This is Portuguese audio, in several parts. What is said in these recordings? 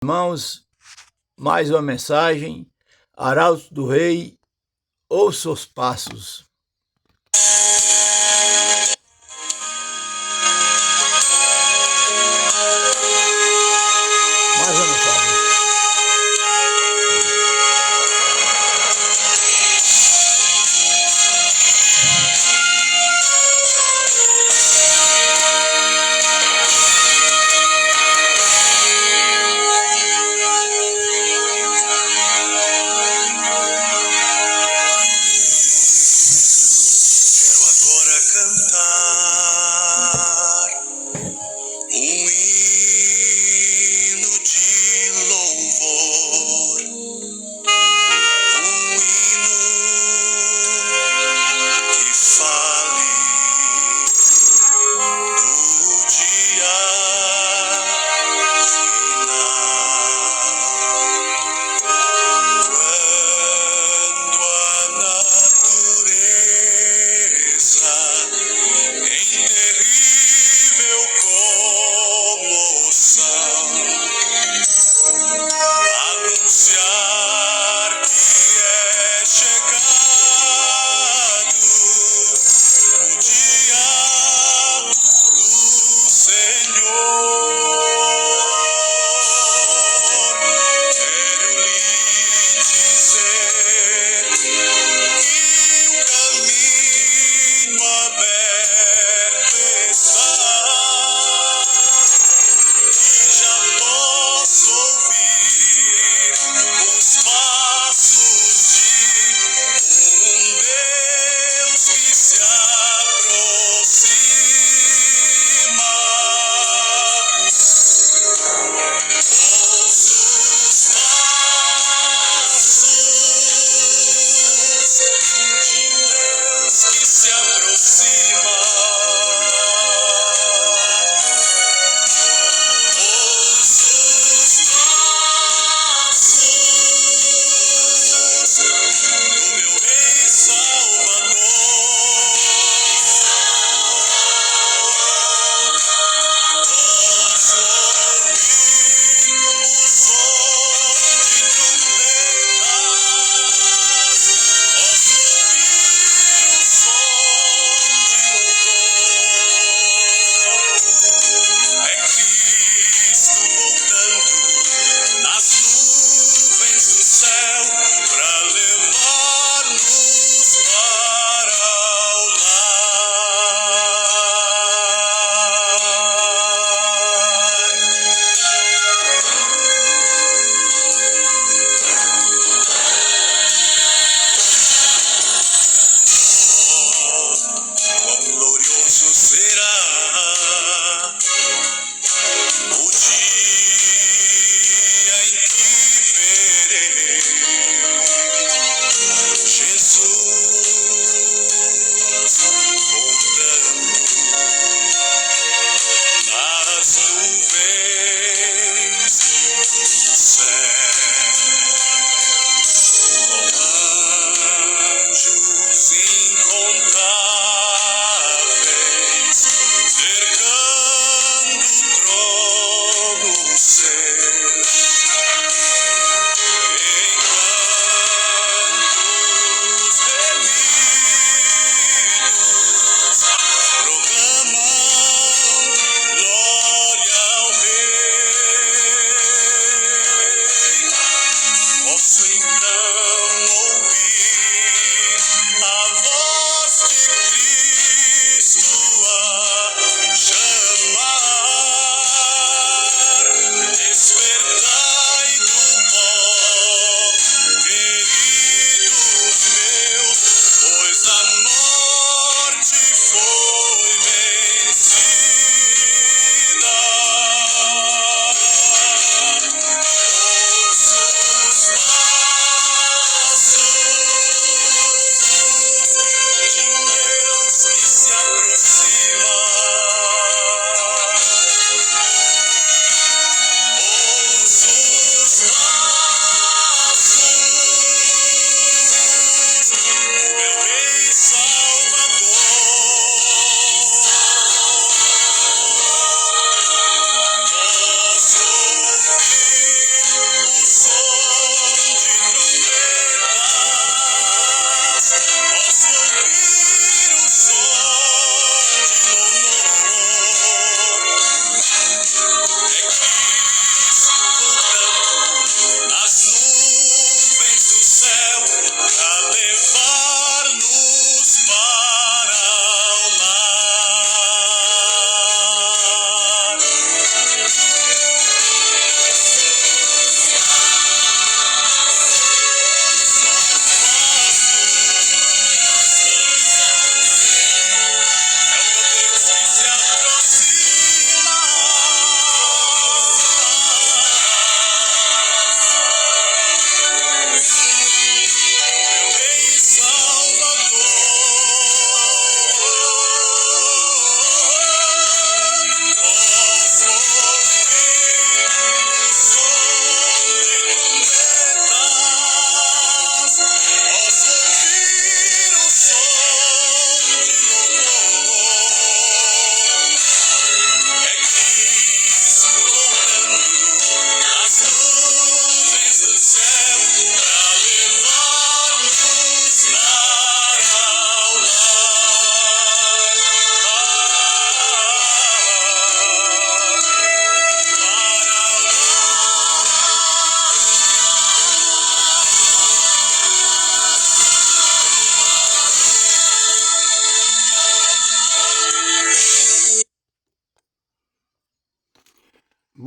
Irmãos, mais uma mensagem. Arauto do Rei, ouça os passos. Mais uma mensagem.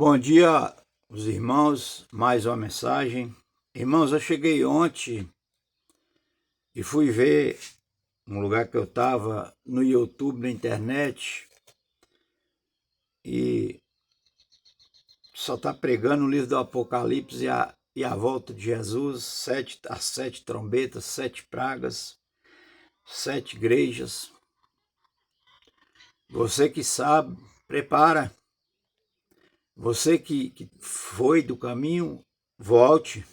Bom dia, os irmãos, mais uma mensagem. Irmãos, eu cheguei ontem e fui ver um lugar que eu estava no YouTube, na internet, e só está pregando o livro do Apocalipse e a volta de Jesus, as 7 trombetas, 7 pragas, 7 igrejas. Você que sabe, prepara. Você que foi do caminho, volte.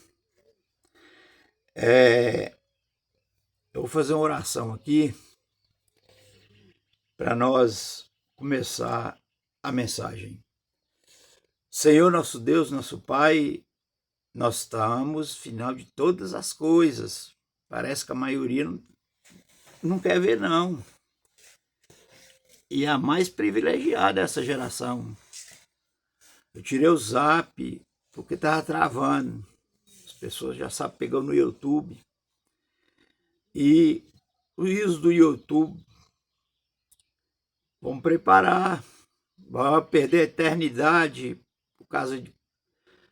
Eu vou fazer uma oração aqui para nós começar a mensagem. Senhor, nosso Deus, nosso Pai, nós estamos final de todas as coisas. Parece que a maioria não quer ver, não. E a mais privilegiada dessa geração. Eu tirei o Zap porque estava travando. As pessoas já sabem, pegou no YouTube. E os do YouTube vão preparar, vão perder a eternidade por causa de...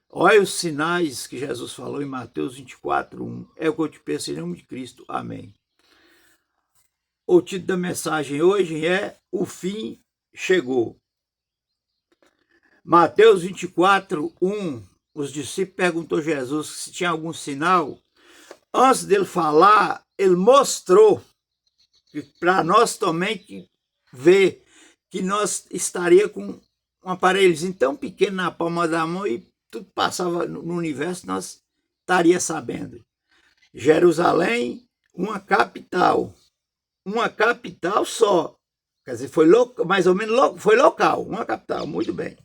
Olha os sinais que Jesus falou em Mateus 24:1. É o que eu te peço em nome de Cristo. Amém. O título da mensagem hoje é O Fim Chegou. Mateus 24:1, os discípulos perguntou a Jesus se tinha algum sinal. Antes dele falar, ele mostrou para nós também ver que nós estaria com um aparelhozinho tão pequeno na palma da mão e tudo passava no universo, nós estaria sabendo. Jerusalém, uma capital só. Quer dizer, foi mais ou menos foi local, uma capital, muito bem.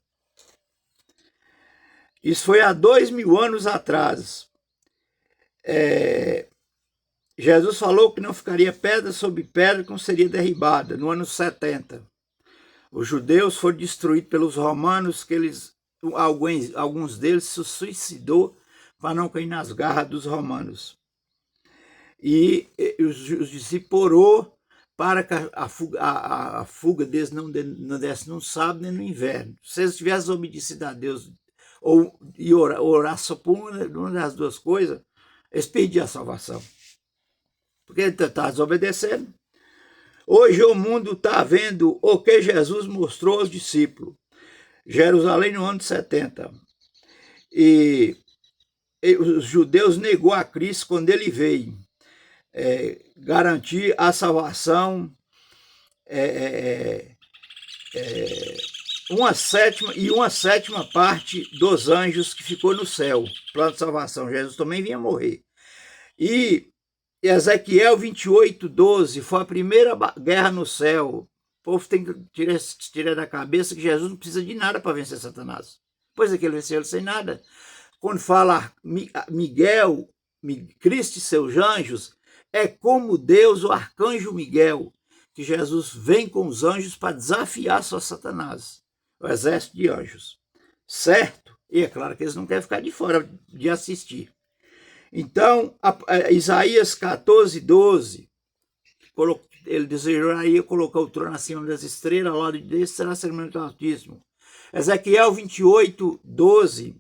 Isso foi há 2000 anos atrás. Jesus falou que não ficaria pedra sobre pedra que não seria derribada, no ano 70. Os judeus foram destruídos pelos romanos, que alguns deles se suicidou para não cair nas garras dos romanos. E os discípulos orou para que a fuga deles não desse no sábado nem no inverno. Se eles tivessem obedecido a Deus e orar só por uma das duas coisas, eles perdiam a salvação. Porque ele está desobedecendo. Hoje o mundo está vendo o que Jesus mostrou aos discípulos. Jerusalém no ano 70. E os judeus negou a Cristo quando ele veio. Garantir a salvação, uma sétima parte dos anjos que ficou no céu, plano de salvação. Jesus também vinha morrer. E Ezequiel 28:12 foi a primeira guerra no céu. O povo tem que tirar da cabeça que Jesus não precisa de nada para vencer Satanás. Pois é que ele venceu ele sem nada. Quando fala Miguel, Cristo e seus anjos, é como Deus, o arcanjo Miguel, que Jesus vem com os anjos para desafiar só Satanás, o exército de anjos. Certo? E é claro que eles não querem ficar de fora de assistir. Então, Isaías 14:12, ele desejaria colocar o trono acima das estrelas, ao lado de Deus será sermente altíssimo. Ezequiel 28:12,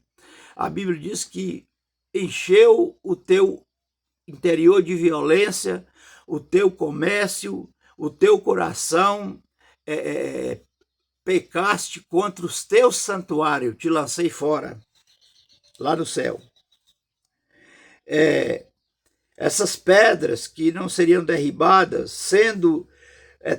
a Bíblia diz que encheu o teu interior de violência, o teu comércio, o teu coração, pecaste contra os teus santuários, te lancei fora, lá do céu. Essas pedras que não seriam derribadas, sendo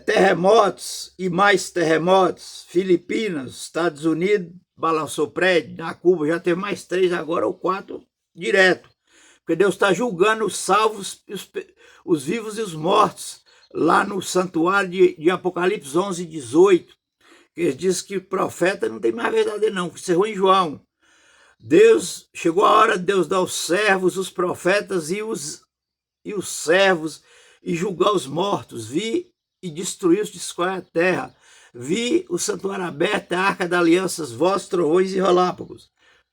terremotos e mais terremotos, Filipinas, Estados Unidos balançou prédio, na Cuba já teve mais 3 agora ou 4 direto, porque Deus está julgando os salvos, os vivos e os mortos, lá no santuário de Apocalipse 11:18, que diz que o profeta não tem mais verdade não, que encerrou em João. Deus, chegou a hora de Deus dar os servos, os profetas e os servos, e julgar os mortos. Vi e destruir os de a terra. Vi o santuário aberto, a arca da aliança, vozes, trovões e relâmpagos.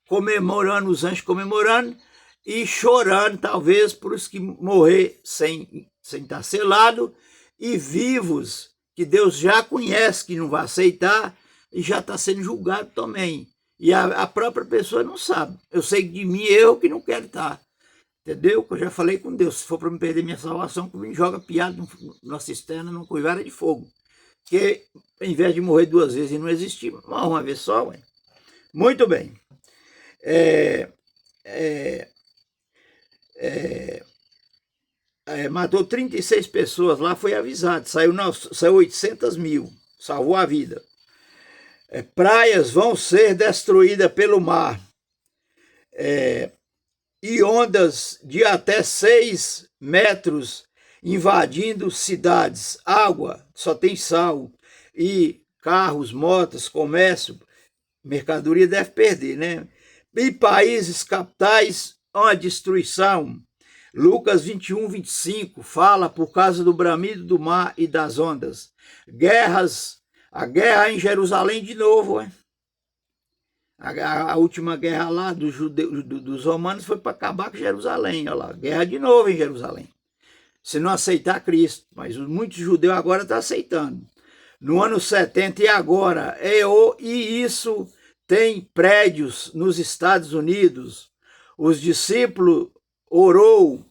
Comemorando, os anjos comemorando e chorando, talvez, por os que morrer sem estar selado, e vivos, que Deus já conhece, que não vai aceitar, e já está sendo julgado também. E a própria pessoa não sabe. Eu sei de mim, eu que não quero estar. Entendeu? Eu já falei com Deus, se for para me perder minha salvação, que me joga piado na cisterna, numa coivara de fogo. Porque, ao invés de morrer 2 vezes e não existir, morre uma vez só, ué. Muito bem. Matou 36 pessoas lá, foi avisado. Saiu 800 mil, salvou a vida. Praias vão ser destruídas pelo mar. E ondas de até 6 metros invadindo cidades. Água, só tem sal. E carros, motos, comércio, mercadoria deve perder, né? E países, capitais, uma destruição. Lucas 21, 25 fala por causa do bramido do mar e das ondas. A guerra em Jerusalém de novo, hein? A última guerra lá dos romanos foi para acabar com Jerusalém. Olha lá, guerra de novo em Jerusalém. Se não aceitar Cristo. Mas muitos judeus agora estão aceitando. No ano 70 e agora. E isso tem prédios nos Estados Unidos. Os discípulos orou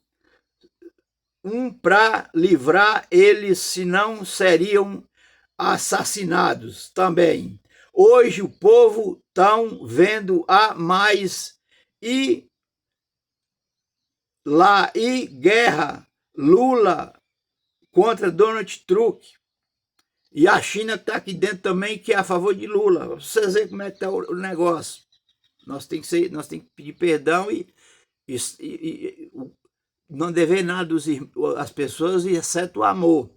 para livrar eles, senão seriam assassinados também. Hoje o povo estão vendo a mais e guerra Lula contra Donald Trump. E a China está aqui dentro também, que é a favor de Lula. Vocês veem como é que está o negócio. Nós temos que pedir perdão e não dever nada às pessoas, exceto o amor.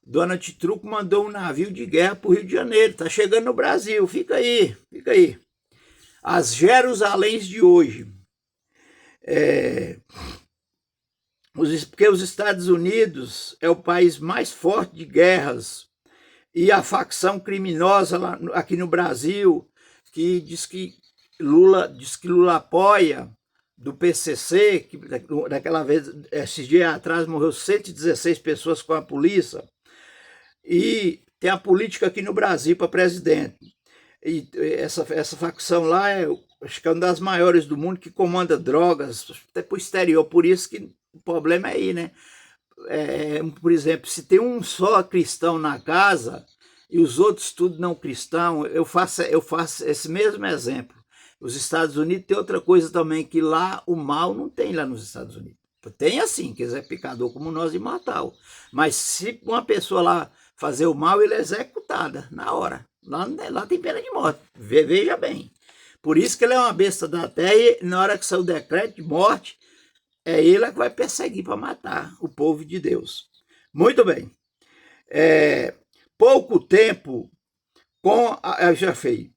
Donald Trump mandou um navio de guerra para o Rio de Janeiro, está chegando no Brasil, fica aí. As Jerusaléns de hoje. Porque os Estados Unidos é o país mais forte de guerras, e a facção criminosa lá, aqui no Brasil, que diz que Lula apoia, do PCC, que daquela vez, esses dias atrás, morreu 116 pessoas com a polícia. E tem a política aqui no Brasil para presidente. E essa facção lá acho que é uma das maiores do mundo, que comanda drogas até para o exterior. Por isso que o problema é aí, né? Por exemplo, se tem um só cristão na casa e os outros tudo não cristão, eu faço esse mesmo exemplo. Os Estados Unidos tem outra coisa também, que lá o mal não tem lá nos Estados Unidos. Tem assim, quiser pecador como nós, imortal. Mas se uma pessoa lá fazer o mal, ele é executada na hora. Lá tem pena de morte. Veja bem. Por isso que ele é uma besta da terra, e na hora que sair o decreto de morte, é ele que vai perseguir para matar o povo de Deus. Muito bem. Pouco tempo com já fez.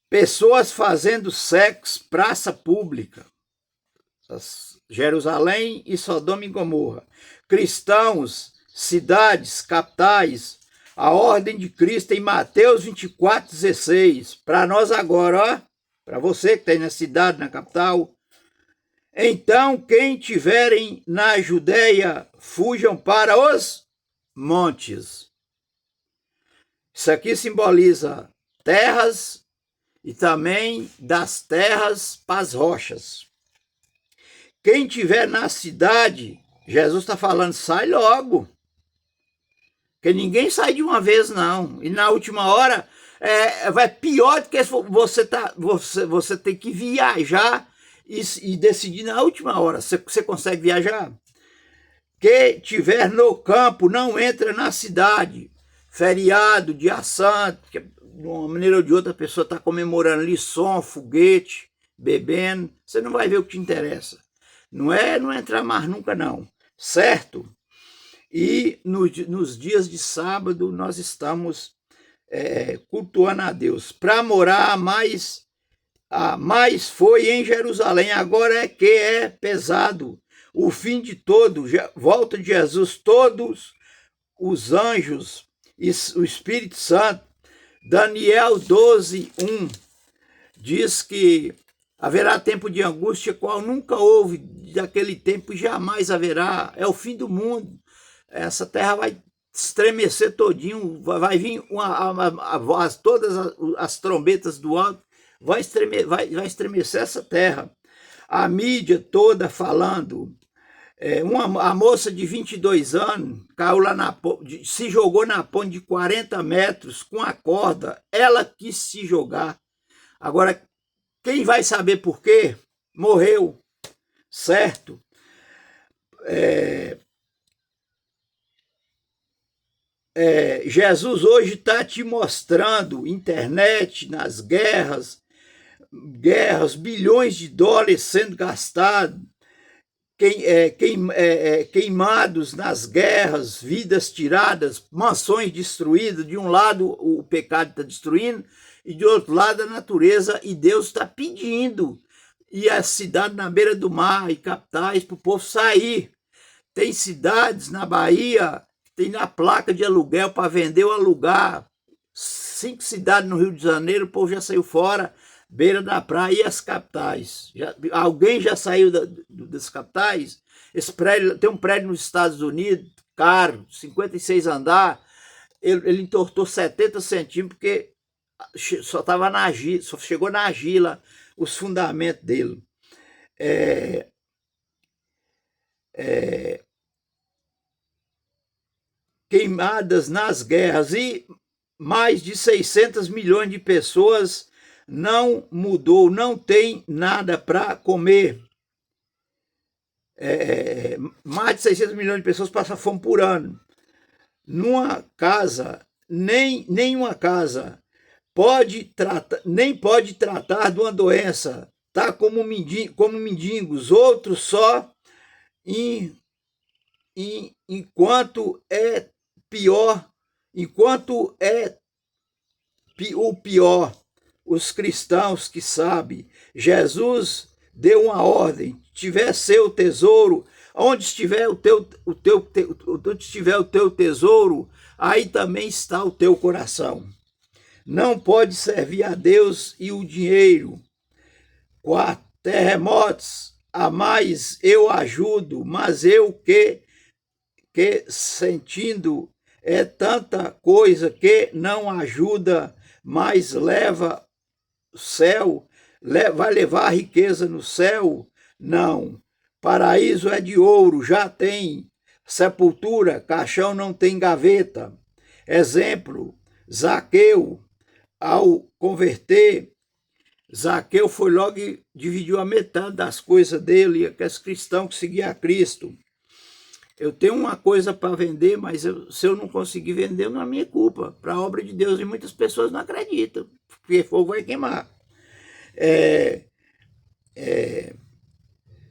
Pessoas fazendo sexo, praça pública. Jerusalém e Sodoma e Gomorra. Cristãos, cidades, capitais. A ordem de Cristo em Mateus 24, 16. Para nós agora, ó. Para você que tem na cidade, na capital. Então, quem tiverem na Judeia, fujam para os montes. Isso aqui simboliza terras, e também das terras para as rochas. Quem tiver na cidade, Jesus está falando, sai logo. Porque ninguém sai de uma vez, não. E na última hora, vai pior do que você tem que viajar e decidir na última hora. Você consegue viajar? Quem tiver no campo, não entra na cidade. Feriado, dia santo, de uma maneira ou de outra a pessoa está comemorando ali, som, foguete, bebendo, você não vai ver o que te interessa. Não entrar mais nunca, não. Certo? E nos dias de sábado nós estamos cultuando a Deus. Para morar mais foi em Jerusalém, agora que é pesado. O fim de todo, volta de Jesus, todos os anjos e o Espírito Santo. Daniel 12, 1 diz que haverá tempo de angústia, qual nunca houve daquele tempo e jamais haverá. É o fim do mundo. Essa terra vai estremecer todinho, vai vir a voz, todas as trombetas do alto, vai estremecer essa terra. A mídia toda falando. A moça de 22 anos caiu lá se jogou na ponte de 40 metros com a corda. Ela quis se jogar. Agora, quem vai saber por quê? Morreu, certo? Jesus hoje está te mostrando, internet, nas guerras, bilhões de dólares sendo gastados, queimados nas guerras, vidas tiradas, mansões destruídas. De um lado o pecado está destruindo e de outro lado a natureza, e Deus está pedindo, e a cidade na beira do mar e capitais para o povo sair. Tem cidades na Bahia, tem na placa de aluguel para vender ou alugar. 5 cidades no Rio de Janeiro, o povo já saiu fora, beira da praia. E as capitais? Alguém já saiu das capitais? Tem um prédio nos Estados Unidos, caro, 56 andar, ele entortou 70 centímetros, porque só estava na argila, só chegou na argila os fundamentos dele. Queimadas nas guerras, e mais de 600 milhões de pessoas não mudou, não tem nada para comer. Mais de 600 milhões de pessoas passam fome por ano. Numa casa, nenhuma casa nem pode tratar de uma doença, tá? Como mendigos, outros só enquanto é pior, o pior. Os cristãos que sabem, Jesus deu uma ordem: tiver seu tesouro, onde estiver o teu tesouro, aí também está o teu coração. Não pode servir a Deus e o dinheiro. 4. Terremotos, a mais eu ajudo, mas eu que sentindo tanta coisa que não ajuda, mas leva o céu, vai levar a riqueza no céu? Não. Paraíso é de ouro, já tem sepultura, caixão não tem gaveta. Exemplo, Zaqueu, ao converter, Zaqueu foi logo e dividiu a metade das coisas dele, aqueles cristãos que seguiam a Cristo. Eu tenho uma coisa para vender, mas se eu não conseguir vender, não é minha culpa. Para a obra de Deus, e muitas pessoas não acreditam, porque fogo vai queimar.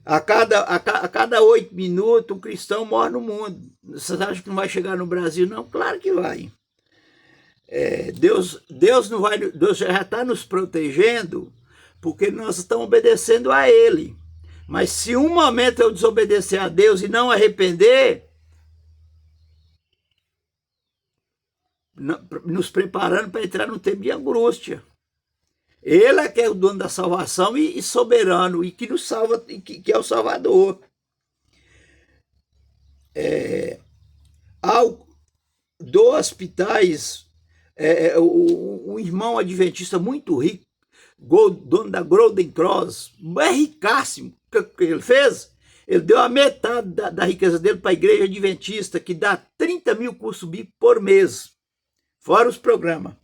A cada 8 minutos, um cristão morre no mundo. Você acha que não vai chegar no Brasil? Não, claro que vai. Deus não vai, Deus já está nos protegendo, porque nós estamos obedecendo a Ele. Mas se um momento eu desobedecer a Deus e não arrepender, nos preparando para entrar no tempo de angústia. Ele é que é o dono da salvação e soberano, e que nos salva, que é o Salvador. Do hospitais, um irmão adventista muito rico, dono da Golden Cross, é ricaço. O que ele fez? Ele deu a metade da riqueza dele para a igreja adventista, que dá 30 mil cursos bíblicos por mês, fora os programas.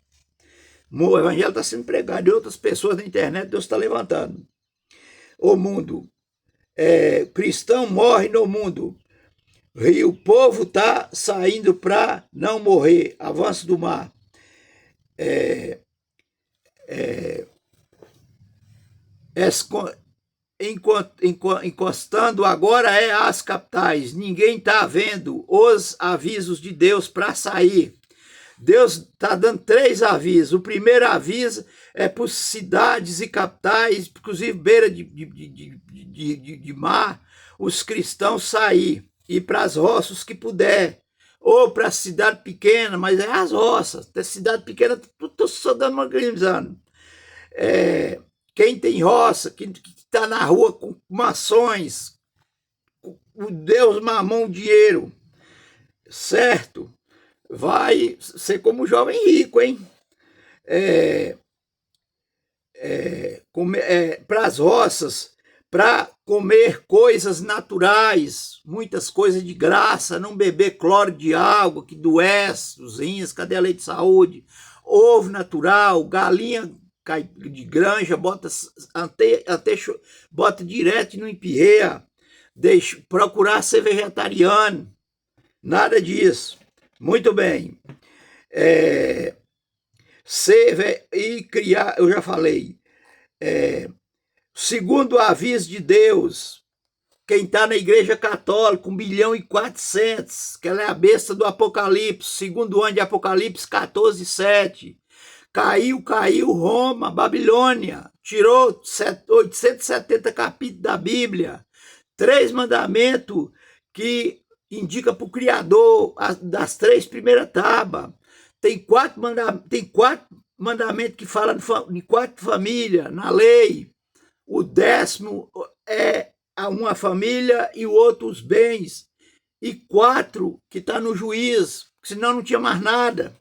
O evangelho está sendo pregado, e outras pessoas na internet Deus está levantando. O mundo, cristão morre no mundo, e o povo está saindo para não morrer. Avanço do mar. Encostando agora às capitais. Ninguém está vendo os avisos de Deus para sair. Deus está dando 3 avisos. O primeiro aviso é para cidades e capitais, inclusive beira de mar, os cristãos sair, ir para as roças que puder, ou para a cidade pequena, mas é as roças. A cidade pequena, estou só dando uma grisando. Quem tem roça, que está na rua com mações, o Deus mamão, dinheiro, certo? vai ser como o jovem rico, hein? Para as roças, para comer coisas naturais, muitas coisas de graça, não beber cloro de água que doece os rins, cadê a lei de saúde? Ovo natural, galinha de granja, bota direto e não empurreia, procurar ser vegetariano, nada disso. Muito bem. E criar, eu já falei, segundo o aviso de Deus, quem está na igreja católica, 1.400.000.000, que ela é a besta do Apocalipse, segundo ano de Apocalipse 14:7. Caiu Roma, Babilônia, tirou 870 capítulos da Bíblia, 3 mandamentos que indica para o Criador das 3 primeiras tábuas. Tem 4 mandamentos que falam de 4 famílias na lei. O 10º é uma família e o outro os bens. E 4 que está no juiz, senão não tinha mais nada.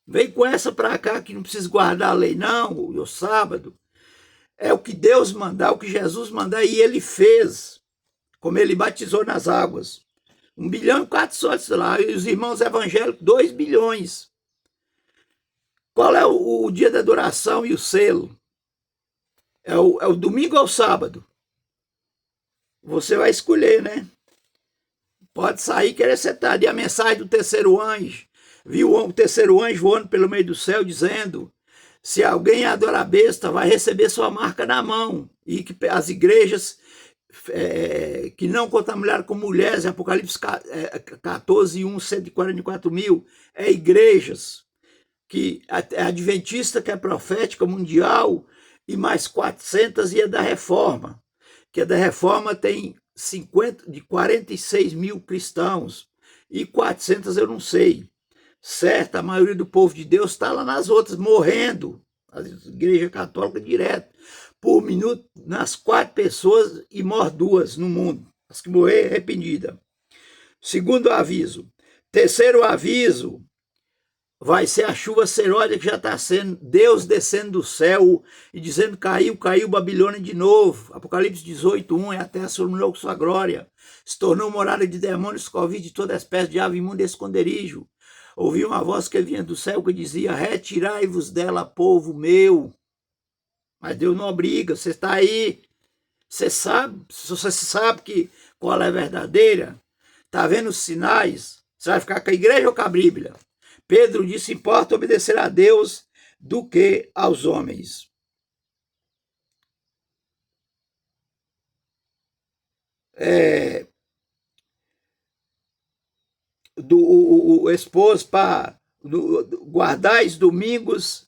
Vem com essa para cá que não precisa guardar a lei não, o sábado. É o que Deus mandar, o que Jesus mandar, e ele fez, como ele batizou nas águas. 1.400.000.000 lá, e os irmãos evangélicos, 2 bilhões. Qual é o dia da adoração e o selo? É o domingo ou o sábado? Você vai escolher, né? Pode sair querer sentar. E a mensagem do terceiro anjo, viu o terceiro anjo voando pelo meio do céu, dizendo: se alguém adorar a besta, vai receber sua marca na mão. E que as igrejas que não contaminaram com mulheres, Apocalipse 14:1, 144.000, igrejas que é adventista, que é profética mundial, e mais 400 e a da Reforma, que a da Reforma tem 46 mil cristãos, e 400 eu não sei, certo? A maioria do povo de Deus está lá nas outras, morrendo, a igreja católica direto, por minuto, nas 4 pessoas, e morre 2 no mundo, as que morrer arrependida. Segundo aviso. Terceiro aviso, vai ser a chuva seródia que já está sendo, Deus descendo do céu e dizendo: caiu Babilônia de novo. Apocalipse 18:1, a terra se iluminou com sua glória, se tornou morada de demônios, covid, de toda espécie de ave imunda e esconderijo. Ouvi uma voz que vinha do céu que dizia: retirai-vos dela, povo meu. Mas Deus não obriga, você está aí, você sabe que qual é a verdadeira, está vendo os sinais, você vai ficar com a igreja ou com a Bíblia? Pedro disse: importa obedecer a Deus do que aos homens. O esposo para guardais domingos,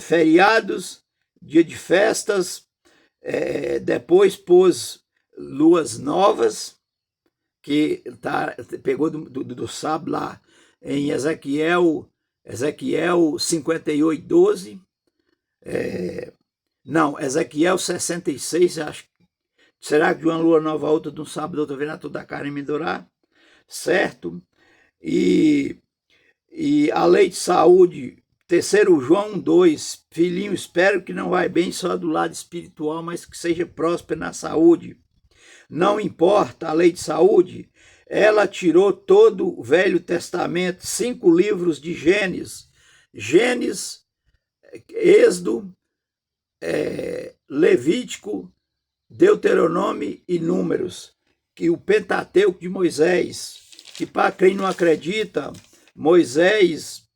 feriados, dia de festas, depois pôs luas novas, que pegou do sábado lá, em Ezequiel 58:12, não, Ezequiel 66, acho. Será que de uma lua nova a outra, de um sábado a outra, virá toda a carne me adorar? Certo? E a lei de saúde, 3 João 2, filhinho, espero que não vai bem só do lado espiritual, mas que seja próspero na saúde. Não importa a lei de saúde, ela tirou todo o Velho Testamento, 5 livros de Gênesis, Êxodo, Levítico, Deuteronômio e Números, que o Pentateuco de Moisés, que para quem não acredita, Moisés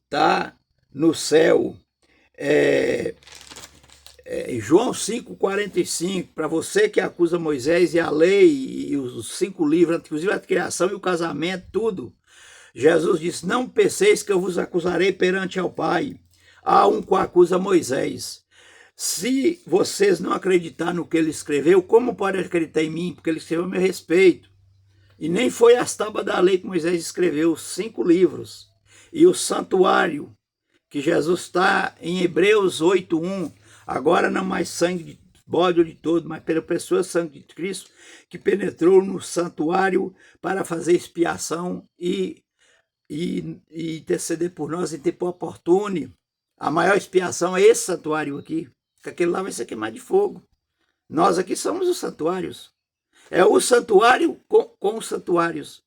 está no céu. João 5:45, para você que acusa Moisés e a lei e os 5 livros, inclusive a criação e o casamento, tudo, Jesus disse: não penseis que eu vos acusarei perante ao Pai. Há um que acusa Moisés. Se vocês não acreditar no que ele escreveu, como pode acreditar em mim? Porque ele escreveu a meu respeito. E nem foi as tábuas da lei que Moisés escreveu, 5 livros. E o santuário, que Jesus está em Hebreus 8:1, agora não mais sangue de bode ou de todo, mas pela pessoa sangue de Cristo, que penetrou no santuário para fazer expiação e e interceder por nós em tempo oportuno. A maior expiação é esse santuário aqui, que aquele lá vai ser queimado de fogo. Nós aqui somos os santuários. É o santuário com os santuários.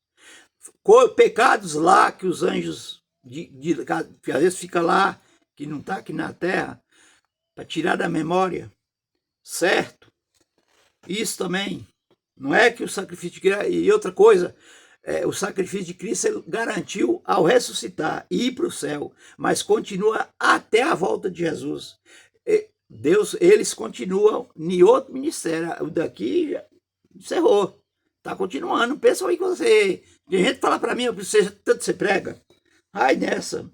Pecados lá que os anjos, que às vezes fica lá, que não está aqui na terra, para tirar da memória, certo? Isso também. Não é que o sacrifício de Cristo... E outra coisa, o sacrifício de Cristo ele garantiu ao ressuscitar e ir para o céu, mas continua até a volta de Jesus. Deus, eles continuam em outro ministério. O daqui já encerrou. Está continuando. Pensa aí que você... Tem gente que fala para mim, tanto você prega. Ai, nessa.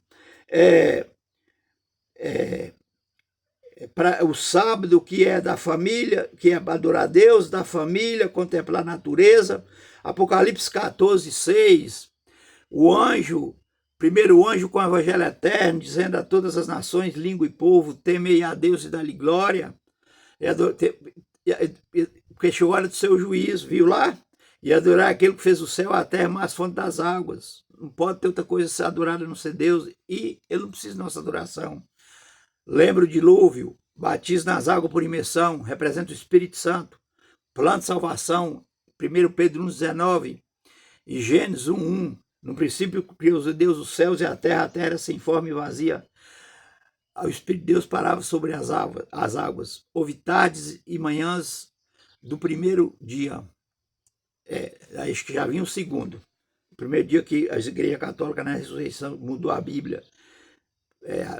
Para o sábado, que é da família, que é adorar a Deus, da família, contemplar a natureza. Apocalipse 14, 6. O anjo, primeiro anjo com o evangelho eterno, dizendo a todas as nações, língua e povo, temei a Deus e dá-lhe glória. Porque chegou a hora do seu juízo, viu lá? E adorar aquele que fez o céu, a terra, mas fonte das águas. Não pode ter outra coisa a ser adorada a não ser Deus. E ele não precisa de nossa adoração. Lembra o dilúvio, batismo nas águas por imersão, representa o Espírito Santo. Plano de salvação, 1 Pedro 1,19 e Gênesis 1,1. No princípio criou Deus os céus e a terra era sem forma e vazia. O Espírito de Deus parava sobre as águas. Houve tardes e manhãs do primeiro dia. Acho que já vinha o segundo. O primeiro dia que a Igreja Católica na ressurreição mudou a Bíblia.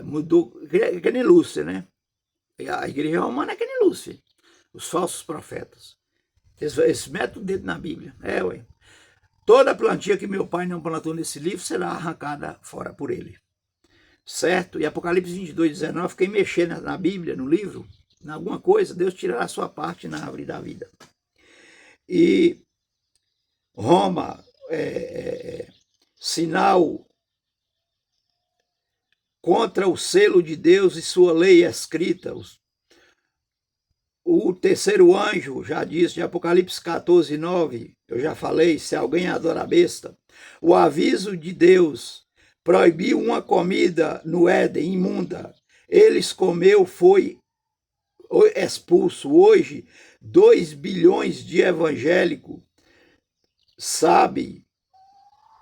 Mudou, que nem Lúcifer, né? A Igreja Romana é que nem Lúcifer. Os falsos profetas. Eles metem o dedo na Bíblia. Ué. Toda plantinha que meu pai não plantou nesse livro será arrancada fora por ele. Certo? E Apocalipse 22, 19, quem mexer na Bíblia, no livro, em alguma coisa, Deus tirará a sua parte na árvore da vida. E Roma, sinal contra o selo de Deus e sua lei escrita. O terceiro anjo já diz, de Apocalipse 14, 9, eu já falei, se alguém adora a besta, o aviso de Deus proibiu uma comida no Éden, imunda. Eles comeu, foi expulso. Hoje, 2 bilhões de evangélicos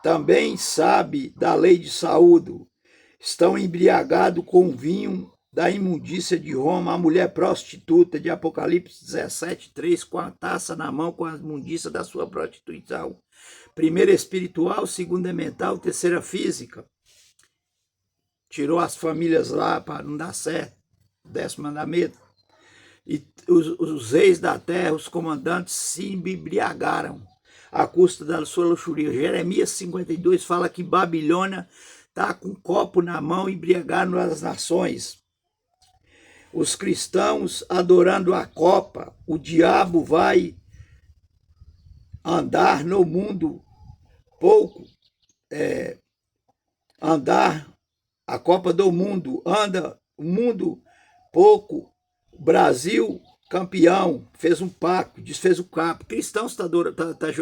também sabe da lei de saúde. Estão embriagados com vinho da imundícia de Roma, a mulher prostituta de Apocalipse 17, 3, com a taça na mão, com a imundícia da sua prostituição. Primeira espiritual, segunda mental, terceira física. Tirou as famílias lá para não dar certo. 10º mandamento. E os reis da terra, os comandantes, se embriagaram à custa da sua luxúria. Jeremias 52 fala que Babilônia está com um copo na mão, embriagando as nações. Os cristãos adorando a copa, o diabo vai andar no mundo pouco, a Copa do Mundo, anda o mundo pouco, Brasil campeão, fez um pacto, desfez o capo, cristãos tá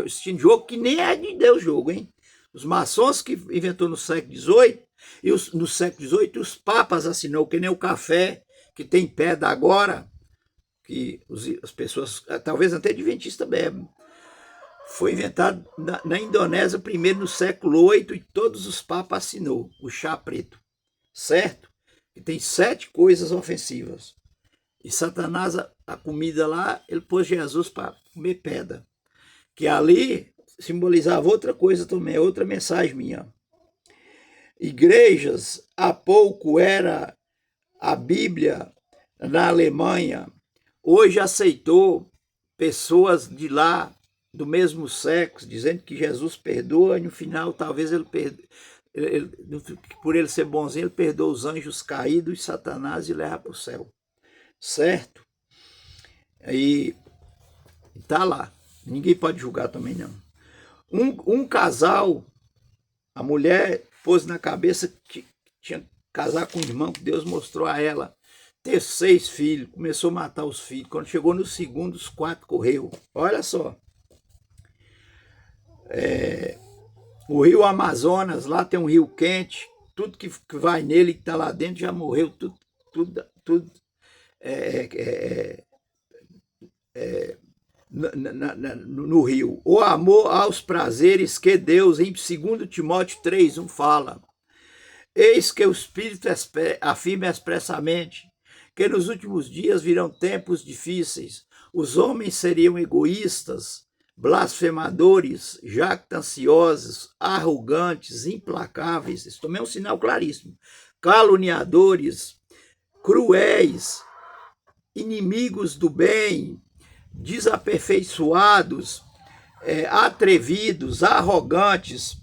assistindo jogo que nem é de Deus jogo, hein? Os maçons que inventou no século XVIII, no século XVIII, os papas assinou, que nem o café que tem pedra agora, que as pessoas, talvez até adventistas bebem. Foi inventado na Indonésia primeiro no século VIII e todos os papas assinou, o chá preto, certo? E tem 7 coisas ofensivas. E Satanás, a comida lá, ele pôs Jesus para comer pedra. Que ali simbolizava outra coisa também, outra mensagem minha. Igrejas, há pouco era a Bíblia na Alemanha, hoje aceitou pessoas de lá, do mesmo sexo, dizendo que Jesus perdoa, e no final talvez por ele ser bonzinho, ele perdoa os anjos caídos e Satanás e leva para o céu. Certo? Aí tá lá. Ninguém pode julgar também, não. Um casal, a mulher pôs na cabeça que tinha que casar com um irmão que Deus mostrou a ela. Ter 6 filhos, começou a matar os filhos. Quando chegou no segundo, os 4 correu. Olha só. O rio Amazonas, lá tem um rio quente, tudo que vai nele, que está lá dentro, já morreu, tudo no rio. O amor aos prazeres que Deus, em 2 Timóteo 3:1 fala. Eis que o Espírito afirma expressamente que nos últimos dias virão tempos difíceis. Os homens seriam egoístas, blasfemadores, jactanciosos, arrogantes, implacáveis. Isso também é um sinal claríssimo. Caluniadores, cruéis, inimigos do bem, desaperfeiçoados, atrevidos, arrogantes,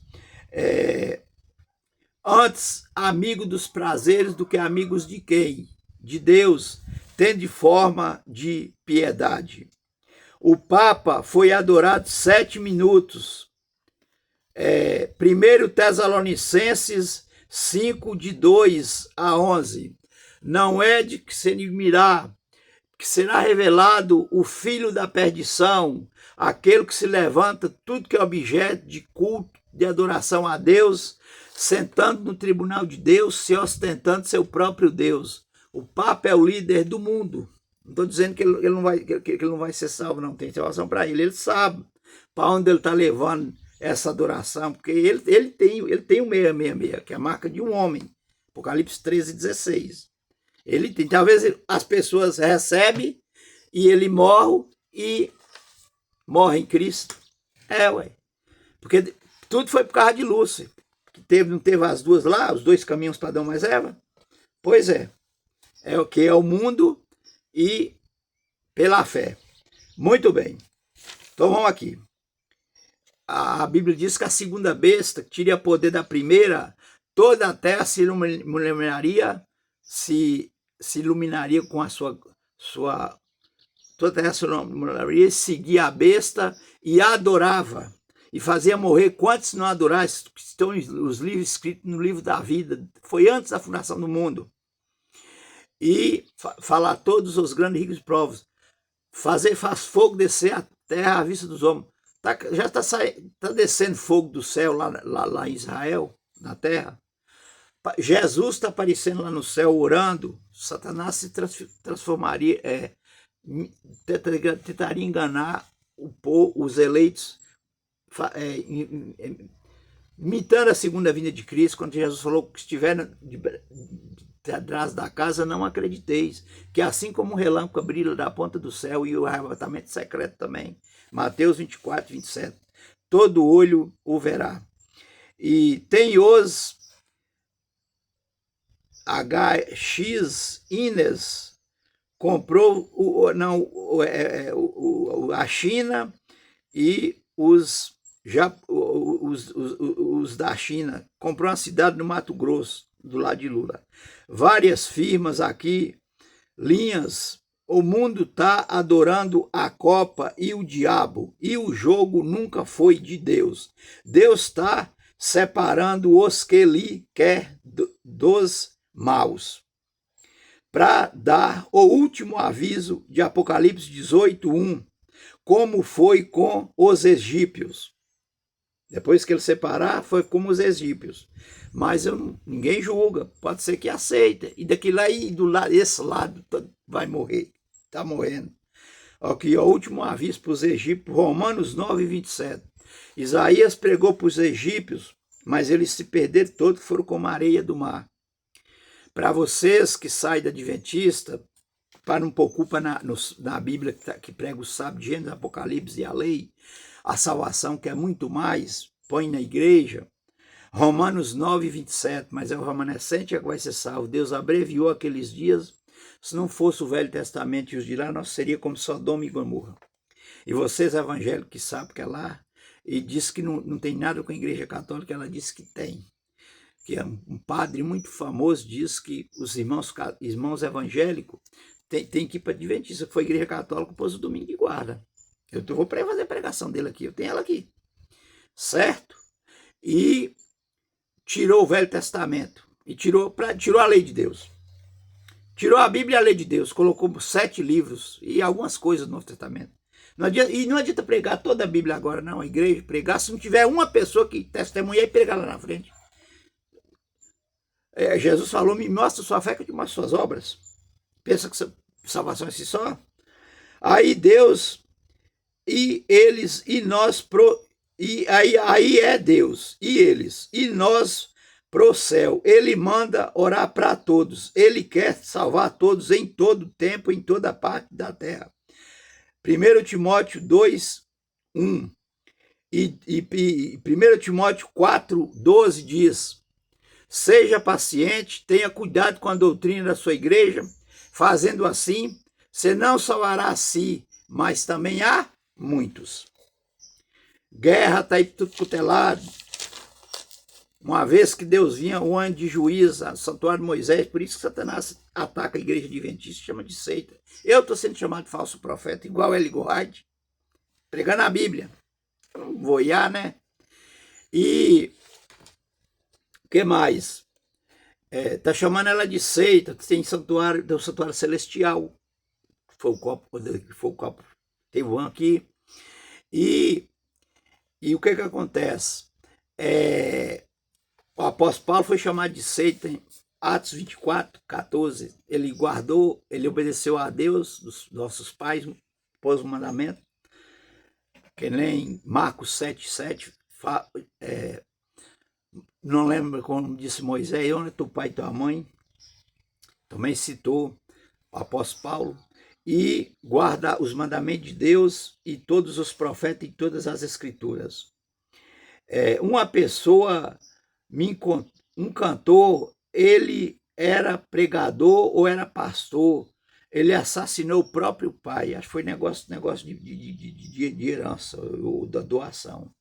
antes amigo dos prazeres do que amigos de quem? De Deus, tendo forma de piedade. O Papa foi adorado 7 minutos. 1 Tessalonicenses 5, de 2 a 11. Não é de que se admirar que será revelado o filho da perdição, aquele que se levanta tudo que é objeto de culto, de adoração a Deus, sentando no tribunal de Deus, se ostentando seu próprio Deus. O Papa é o líder do mundo. Não estou dizendo que ele não vai ser salvo, não tem salvação para ele. Ele sabe para onde ele está levando essa adoração, porque ele tem o 666, que é a marca de um homem. Apocalipse 13:16. Ele tem, talvez as pessoas recebem e ele morre em Cristo. Porque tudo foi por causa de Lúcifer. Não teve as duas lá, os 2 caminhos para Adão mais Eva? Pois é. É o que é o mundo e pela fé. Muito bem. Então vamos aqui. A Bíblia diz que a segunda besta, que teria poder da primeira, toda a terra se iluminaria com a sua toda a terra se iluminaria, seguia a besta e adorava. E fazia morrer quantos não adorassem, que estão os livros escritos no livro da vida. Foi antes da fundação do mundo. E falar todos os grandes ricos provas. Faz fogo descer a terra à vista dos homens. Já está descendo fogo do céu lá em Israel, na terra. Jesus está aparecendo lá no céu orando. Satanás se transformaria, tentaria enganar os eleitos, imitando a segunda vinda de Cristo, quando Jesus falou que estiver atrás da casa, não acrediteis, que assim como o relâmpago brilha da ponta do céu e o arrebatamento secreto também. Mateus 24:27. Todo olho o verá. E tem os HX Ines comprou a China e os da China. Comprou uma cidade no Mato Grosso, do lado de Lula. Várias firmas aqui, linhas. O mundo está adorando a Copa e o diabo, e o jogo nunca foi de Deus. Deus está separando os que Ele quer dos maus. Para dar o último aviso de Apocalipse 18:1, como foi com os egípcios. Depois que ele separar, foi como os egípcios. Mas ninguém julga, pode ser que aceita. E daquilo aí, esse lado vai morrer. Está morrendo. Aqui, o último aviso para os egípcios, Romanos 9:27. Isaías pregou para os egípcios, mas eles se perderam todos, foram como a areia do mar. Para vocês que saem da Adventista, para não preocupar na Bíblia que prega o sábio, Gênesis, Apocalipse e a lei, a salvação que é muito mais, põe na igreja, Romanos 9:27, mas é o remanescente que vai ser salvo. Deus abreviou aqueles dias. Se não fosse o Velho Testamento e os de lá, nós seria como Sodoma e Gomorra. E vocês evangélicos que sabem que é lá, e diz que não tem nada com a Igreja Católica, ela diz que tem. Que é um padre muito famoso, diz que os irmãos evangélicos tem que ir para a Adventista, que foi a Igreja Católica, pôs o domingo de guarda. Eu vou fazer a pregação dele aqui, eu tenho ela aqui. Certo? E tirou o Velho Testamento, e tirou a lei de Deus. Tirou a Bíblia e a lei de Deus, colocou 7 livros e algumas coisas no Novo Testamento. Não adianta, e não adianta pregar toda a Bíblia agora, não, a igreja pregar, se não tiver uma pessoa que testemunha e pregar lá na frente. Jesus falou, me mostra sua fé que eu te mostro suas obras. Pensa que salvação é si só? Aí Deus, e eles, e nós, e aí é Deus, e eles, e nós pro céu. Ele manda orar para todos. Ele quer salvar todos em todo tempo, em toda parte da terra. 1 Timóteo 2, 1 e 1 Timóteo 4, 12 diz: seja paciente, tenha cuidado com a doutrina da sua igreja, fazendo assim, você não salvará a si, mas também a muitos. Guerra está aí tudo cutelado. Uma vez que Deus vinha, o ano de juízo, o santuário de Moisés, por isso que Satanás ataca a igreja adventista, chama de seita. Eu estou sendo chamado de falso profeta, igual Ellen White, pregando a Bíblia. Eu não vou olhar, né? E o que mais? Tá chamando ela de seita, que tem santuário, do santuário celestial. Foi o copo, teve um aqui. E o que acontece? O apóstolo Paulo foi chamado de seita em Atos 24, 14. Ele obedeceu a Deus, dos nossos pais, pôs o mandamento. Que nem Marcos 7, 7, não lembro como disse Moisés, onde é teu pai e tua mãe? Também citou o apóstolo Paulo. E guarda os mandamentos de Deus e todos os profetas e todas as escrituras. Uma pessoa, um cantor, ele era pregador ou era pastor, ele assassinou o próprio pai, acho que foi negócio de herança ou da doação.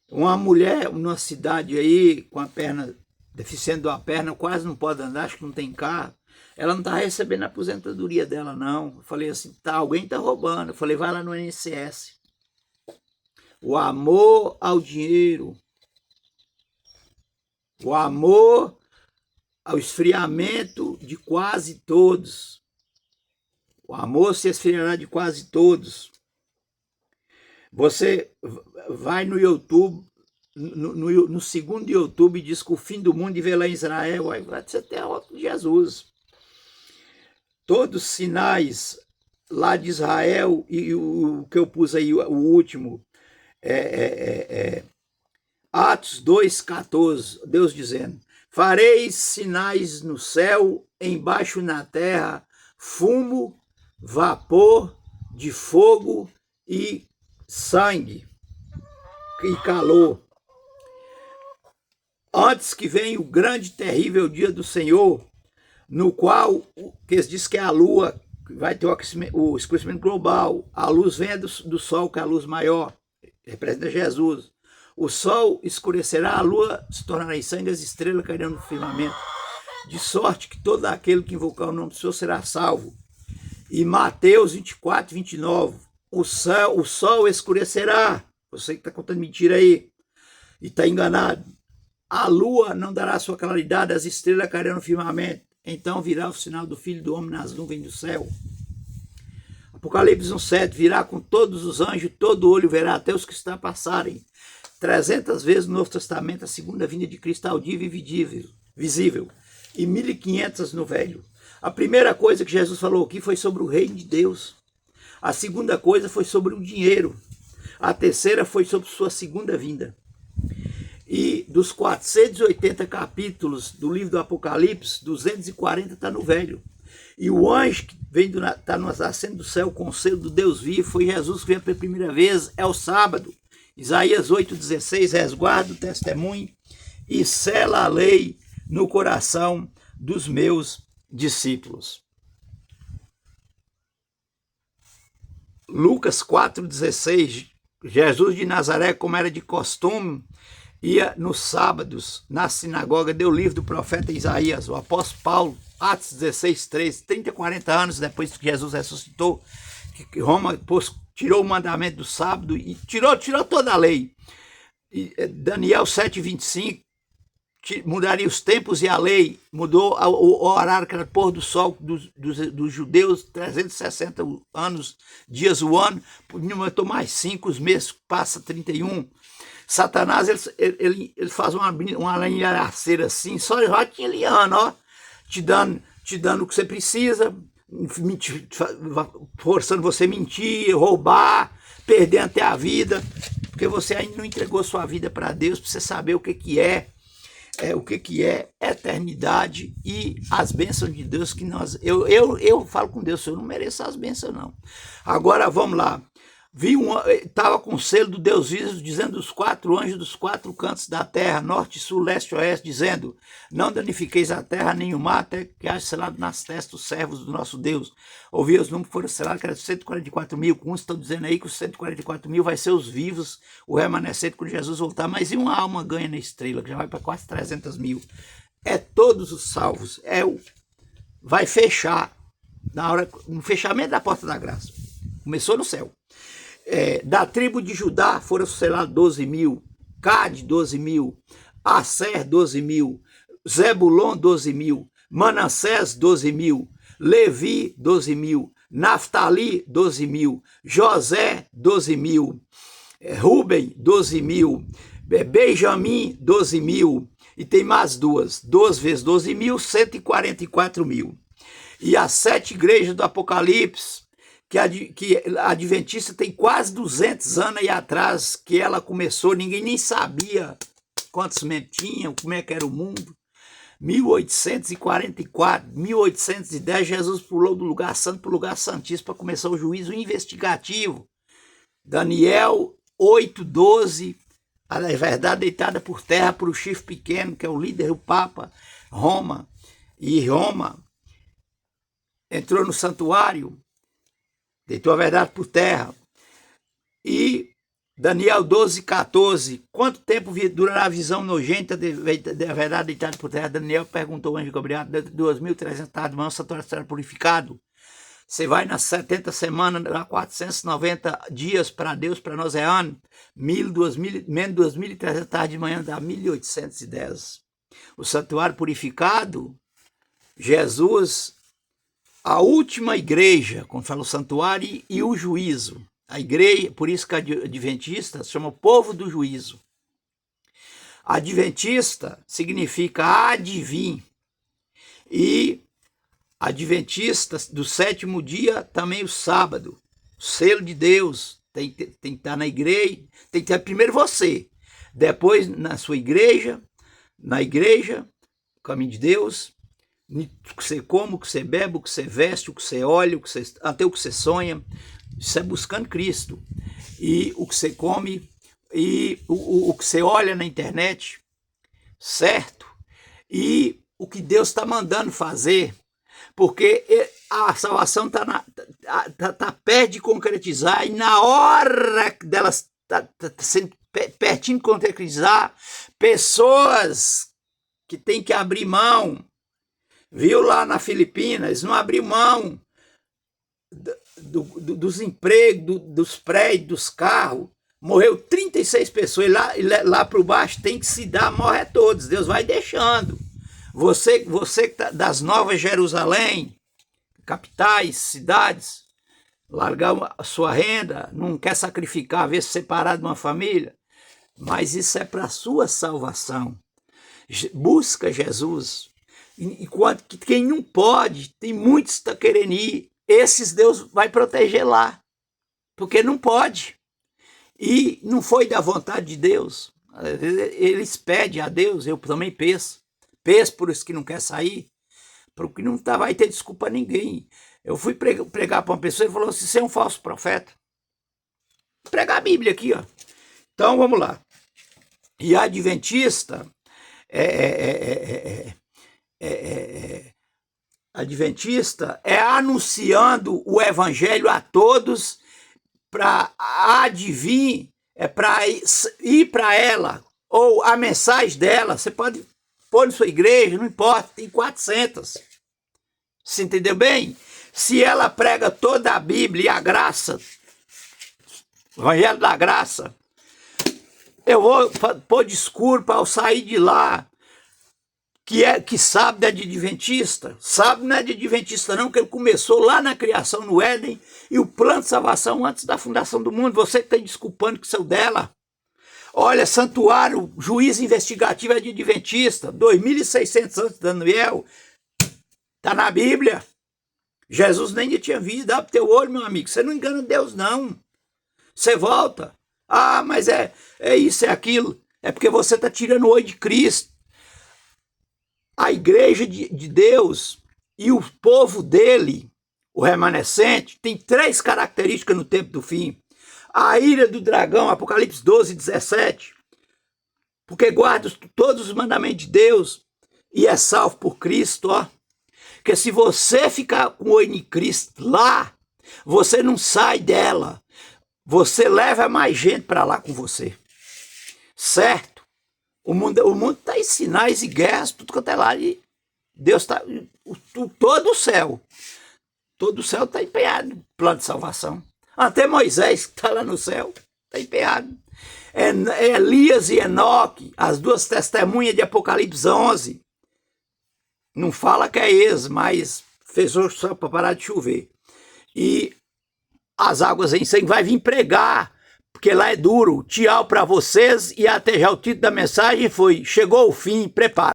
Uma mulher numa cidade aí, com a perna, deficiente de uma perna, quase não pode andar, acho que não tem carro, ela não está recebendo a aposentadoria dela, não. Eu falei assim, alguém está roubando. Eu falei, vai lá no INSS. O amor ao dinheiro, o amor ao esfriamento de quase todos. O amor se esfriará de quase todos. Você vai no YouTube, no segundo YouTube, diz que o fim do mundo e vê lá em Israel, aí você tem a volta de Jesus. Todos os sinais lá de Israel, e o que eu pus aí, o último, Atos 2,14, Deus dizendo, fareis sinais no céu, embaixo na terra, fumo, vapor de fogo e sangue e calor. Antes que venha o grande e terrível dia do Senhor, no qual, que eles dizem que é a lua, vai ter o escurecimento global, a luz vem do sol, que é a luz maior, representa Jesus. O sol escurecerá, a lua se tornará em sangue, as estrelas cairão no firmamento, de sorte que todo aquele que invocar o nome do Senhor será salvo. E Mateus 24, 29, o sol escurecerá, você que está contando mentira aí, e está enganado, a lua não dará sua claridade, as estrelas cairão no firmamento, então virá o sinal do Filho do Homem nas nuvens do céu. Apocalipse 1,7, virá com todos os anjos, todo olho verá, até os que está passarem. 300 vezes no Novo Testamento, a segunda vinda de Cristo audível e visível, e 1500 no Velho. A primeira coisa que Jesus falou aqui foi sobre o reino de Deus. A segunda coisa foi sobre o dinheiro. A terceira foi sobre sua segunda vinda. E dos 480 capítulos do livro do Apocalipse, 240 está no Velho. E o anjo que está no ascento do céu com o selo do Deus vivo, foi Jesus que veio pela primeira vez, é o sábado. Isaías 8,16, resguarda o testemunho e sela a lei no coração dos meus discípulos. Lucas 4,16, Jesus de Nazaré, como era de costume, ia nos sábados, na sinagoga, deu o livro do profeta Isaías, o apóstolo Paulo, Atos 16, 3, 30, 40 anos depois que Jesus ressuscitou, que Roma tirou o mandamento do sábado e tirou toda a lei. E Daniel 7, 25, mudaria os tempos e a lei, mudou o horário que era pôr do sol dos judeus, 360 anos, dias o ano, aumentou mais 5, os meses passa 31. Satanás, ele faz uma linhaceira assim, só tinha liano, ó, te dando o que você precisa, forçando você a mentir, roubar, perder até a vida, porque você ainda não entregou sua vida para Deus, para você saber o que é eternidade e as bênçãos de Deus que nós... Eu falo com Deus, eu não mereço as bênçãos, não. Agora, vamos lá. Estava com o selo do Deus vivo, dizendo os 4 anjos dos 4 cantos da terra, norte, sul, leste e oeste, dizendo: não danifiqueis a terra nem o mar, até que haja selado nas testas dos servos do nosso Deus. Ouvi os números que foram selados, que era 144 mil. Uns estão dizendo aí que os 144 mil vai ser os vivos, o remanescente quando Jesus voltar. Mas e uma alma ganha na estrela, que já vai para quase 300 mil? É todos os salvos. Vai fechar no fechamento da porta da graça. Começou no céu. Da tribo de Judá foram selados 12 mil, Gad 12 mil, Asser 12 mil, Zebulon 12 mil, Manassés 12 mil, Levi 12 mil, Naftali 12 mil, José 12 mil, Ruben 12 mil, Benjamim 12 mil, e tem mais 2 vezes 12 mil, 144 mil. E as 7 igrejas do Apocalipse, que a Adventista tem quase 200 anos aí atrás que ela começou, ninguém nem sabia quantos membros tinham, como é que era o mundo. 1844, 1810, Jesus pulou do lugar santo para o lugar santíssimo para começar o juízo investigativo. Daniel 8:12, a verdade deitada por terra por o chifre pequeno, que é o líder, o Papa, Roma. E Roma entrou no santuário, deitou a verdade por terra. E Daniel 12:14, quanto tempo durará a visão nojenta da verdade deitada por terra? Daniel perguntou ao anjo Gabriel, 2.300 tardes de manhã, o santuário será purificado. Você vai nas 70 semanas, 490 dias para Deus, para nós é ano. Menos 2.300 tardes de manhã dá 1.810. O santuário purificado, Jesus... A última igreja, quando fala o santuário, e o juízo. A igreja, por isso que a adventista se chama o povo do juízo. Adventista significa advim. E adventista do 7º dia, também o sábado. O selo de Deus tem que estar na igreja, tem que ter primeiro você. Depois na sua igreja, o caminho de Deus. O que você come, o que você bebe, o que você veste, o que você olha, até o que você sonha, isso é buscando Cristo. E o que você come, e o que você olha na internet, certo? E o que Deus está mandando fazer, porque a salvação está perto de concretizar, e na hora delas está sendo pertinho de concretizar, pessoas que têm que abrir mão. Viu lá na Filipinas, não abriu mão dos empregos, dos prédios, dos carros. Morreu 36 pessoas, e lá por baixo tem que se dar, morre a todos. Deus vai deixando. Você que tá das Novas Jerusalém, capitais, cidades, largar a sua renda, não quer sacrificar, ver se separado de uma família, mas isso é para a sua salvação. Busca Jesus. Enquanto que quem não pode, tem muitos que estão querendo ir, esses Deus vai proteger lá, porque não pode. E não foi da vontade de Deus. Eles pedem a Deus, eu também peço por isso que não quer sair, porque não vai ter desculpa a ninguém. Eu fui pregar para uma pessoa e falou assim: você é um falso profeta. Vou pregar a Bíblia aqui, ó. Então vamos lá. E a adventista adventista é anunciando o evangelho a todos, para adivinhar, para ir para ela, ou a mensagem dela. Você pode pôr na sua igreja, não importa, tem 400. Você entendeu bem? Se ela prega toda a Bíblia e a graça, o evangelho da graça, eu vou pôr desculpa ao sair de lá. que sabe é de adventista. Sabe não é de adventista não, que ele começou lá na criação no Éden e o plano de salvação antes da fundação do mundo. Você que está desculpando que saiu dela. Olha, santuário, juiz investigativo é de adventista, 2600 antes de Daniel. Está na Bíblia. Jesus nem tinha visto. Dá para o teu olho, meu amigo. Você não engana Deus, não. Você volta. Ah, mas é isso, é aquilo. É porque você está tirando o olho de Cristo. A igreja de Deus e o povo dele, o remanescente, tem 3 características no tempo do fim. A ira do dragão, Apocalipse 12, 17, porque guarda todos os mandamentos de Deus e é salvo por Cristo, ó. Porque se você ficar com o olho em Cristo lá, você não sai dela. Você leva mais gente para lá com você. Certo? O mundo está em sinais e guerras, tudo quanto é lá. E Deus está... Todo o céu está empenhado no plano de salvação. Até Moisés, que está lá no céu, está empenhado. Elias e Enoque, as 2 testemunhas de Apocalipse 11. Não fala que é eles, mas fez o céu para parar de chover. E as águas em sangue vai vir pregar, porque lá é duro. Tchau para vocês e até já. O título da mensagem foi: chegou o fim, prepara.